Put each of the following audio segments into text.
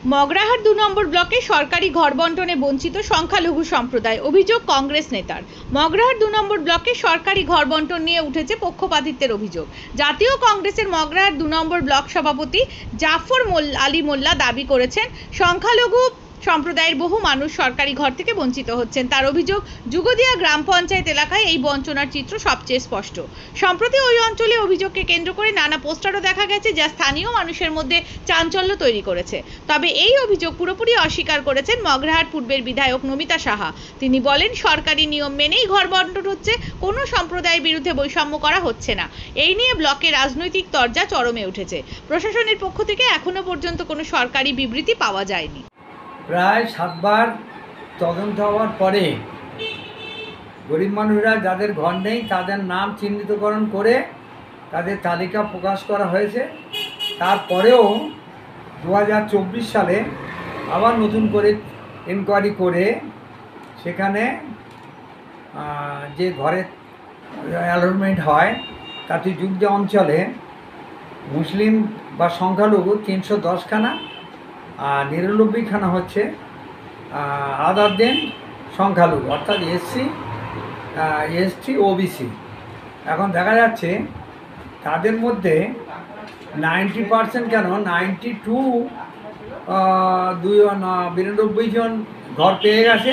মগরাহাট ২ নম্বর ব্লকে সরকারি ঘর বণ্টনে বঞ্চিত সংখ্যালঘু সম্প্রদায়, অভিযোগ কংগ্রেস নেতার। মগরাহাট ২ নম্বর ব্লকে সরকারি ঘর বণ্টন নিয়ে উঠেছে পক্ষপাতিত্বের অভিযোগ। জাতীয় কংগ্রেসের মগরাহাট ২ নম্বর ব্লক সভাপতি জাফর আলী মোল্লা দাবি করেছেন, সংখ্যালঘু সম্প্রদায়ের বহু মানুষ সরকারি ঘর থেকে বঞ্চিত হচ্ছেন। তার অভিযোগ, যুগদিয়া গ্রাম পঞ্চায়েত এলাকায় এই বঞ্চনার চিত্র সবচেয়ে স্পষ্ট। সম্প্রতি ওই অঞ্চলে অভিযোগকে কেন্দ্র করে নানা পোস্টারও দেখা গেছে, যা স্থানীয় মানুষের মধ্যে চাঞ্চল্য তৈরি করেছে। তবে এই অভিযোগ পুরোপুরি অস্বীকার করেছেন মগরাহাট পূর্বের বিধায়ক নমিতা সাহা। তিনি বলেন, সরকারি নিয়ম মেনেই ঘর বণ্টন হচ্ছে, কোনো সম্প্রদায়ের বিরুদ্ধে বৈষম্য করা হচ্ছে না। এই নিয়ে ব্লকে রাজনৈতিক তরজা চরমে উঠেছে। প্রশাসনের পক্ষ থেকে এখনো পর্যন্ত কোনো সরকারি বিবৃতি পাওয়া যায়নি। প্রায় 7 বার তদন্ত হওয়ার পরে গরিব মানুষরা যাদের ঘর নেই তাদের নাম চিহ্নিতকরণ করে তাদের তালিকা প্রকাশ করা হয়েছে। তারপরেও 2024 সালে আবার নতুন করে ইনকোয়ারি করে সেখানে যে ঘরের অ্যালটমেন্ট হয় তাতে যুগ্ম অঞ্চলে মুসলিম বা সংখ্যালঘু 310খানা আর 99খানা হচ্ছে আদার দেন সংখ্যালঘু, অর্থাৎ এসসি, এসটি, ওবিসি। এখন দেখা যাচ্ছে তাদের মধ্যে 90% কেন 92 জন ঘর পেয়ে গেছে,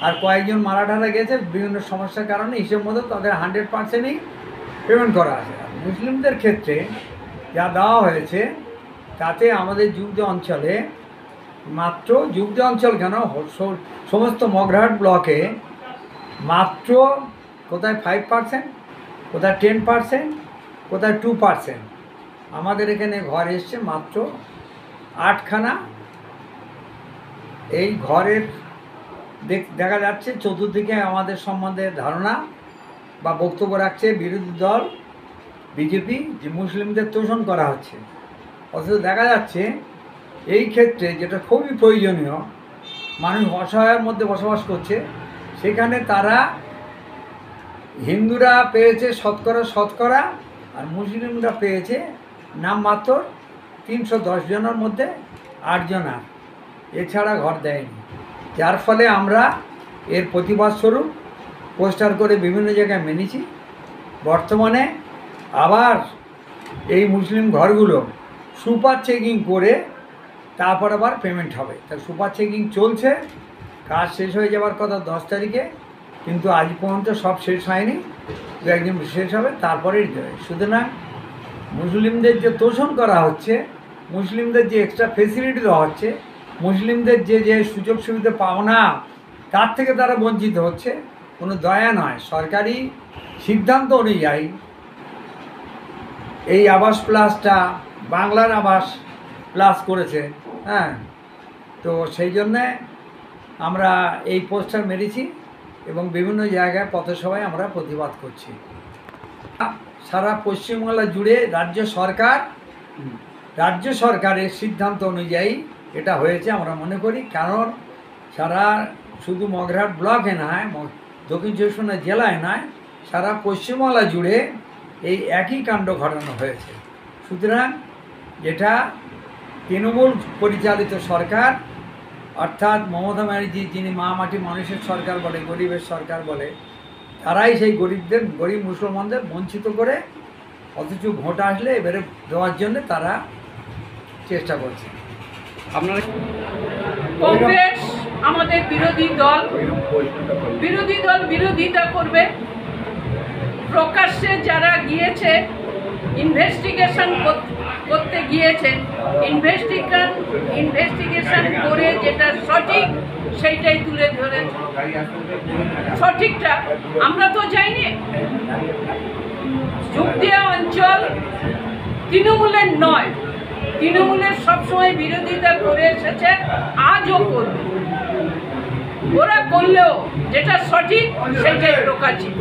আর কয়েকজন মারা ঠারা গেছে বিভিন্ন সমস্যার কারণে। হিসেব মতো তাদের 100%ই পেমেন্ট করা আছে। মুসলিমদের ক্ষেত্রে যা দেওয়া হয়েছে তাতে আমাদের যুগ্ম অঞ্চলে মাত্র যুগ্ম অঞ্চল কেন সমস্ত মগরাহাট ব্লকে মাত্র কোথায় 5%, কোথায় 10%, কোথায় 2%। আমাদের এখানে ঘর এসছে মাত্র 8খানা। এই ঘরের দেখা যাচ্ছে চতুর্দিকে আমাদের সম্বন্ধে ধারণা বা বক্তব্য রাখছে বিরোধী দল বিজেপি যে মুসলিমদের তোষণ করা হচ্ছে। অথচ দেখা যাচ্ছে এই ক্ষেত্রে যেটা খুবই প্রয়োজনীয়, মানুষ অসহায়ের মধ্যে বসবাস করছে, সেখানে তারা হিন্দুরা পেয়েছে শতকরা আর মুসলিমরা পেয়েছে নামমাত্র 310 জনের মধ্যে 8 জন, আর এছাড়া ঘর দেয়নি। যার ফলে আমরা এর প্রতিবাদ স্বরূপ পোস্টার করে বিভিন্ন জায়গায় মেনেছি। বর্তমানে আবার এই মুসলিম ঘরগুলো সুপার চেকিং করে তারপর আবার পেমেন্ট হবে। তা সুপার চেকিং চলছে, কাজ শেষ হয়ে যাওয়ার কথা 10 তারিখে, কিন্তু আজ পর্যন্ত সব শেষ হয়নি। দু একদিন শেষ হবে, তারপরেই দেবে। সুতরাং মুসলিমদের যে তোষণ করা হচ্ছে, মুসলিমদের যে এক্সট্রা ফেসিলিটি দেওয়া হচ্ছে, মুসলিমদের যে সুযোগ সুবিধা পাও না তার থেকে তারা বঞ্চিত হচ্ছে, কোনো দয়া নয়। সরকারি সিদ্ধান্ত অনুযায়ী এই আবাস প্লাসটা বাংলার আবাস প্লাস করেছে, হ্যাঁ। তো সেই জন্যে আমরা এই পোস্টার মেরেছি এবং বিভিন্ন জায়গায় পথসভায় আমরা প্রতিবাদ করছি। সারা পশ্চিমবাংলা জুড়ে রাজ্য সরকারের সিদ্ধান্ত অনুযায়ী এটা হয়েছে আমরা মনে করি। কারণ সারা শুধু মগরাহাট ব্লকে নয়, দক্ষিণ চব্বিশ পরগনা জেলায় নয়, সারা পশ্চিমবাংলা জুড়ে এই একই কাণ্ড ঘটানো হয়েছে। সুতরাং যেটা তৃণমূল পরিচালিত সরকার, অর্থাৎ মমতা ব্যানার্জি, যিনি মা মাটি মানুষের সরকার বলে, গরিবের সরকার বলে, তারাই সেই গরিব মুসলমানদের বঞ্চিত করে, অথচ ভোট আসলে এবারে দেওয়ার জন্য তারা চেষ্টা করছে। আপনারা কংগ্রেস আমাদের বিরোধী দল বিরোধিতা করবে। প্রকাশ্যে যারা গিয়েছে ইনভেস্টিগেশন করতে গিয়েছে, ইনভেস্টিগেশন করে যেটা সঠিক সেইটাই তুলে ধরে। সঠিকটা আমরা তো যাইনি। যুগদিয়া অঞ্চল তৃণমূলের নয়, তৃণমূলের সবসময় বিরোধিতা করে এসেছে, আজও করবে। ওরা করলেও যেটা সঠিক সেটাই প্রকাশিত।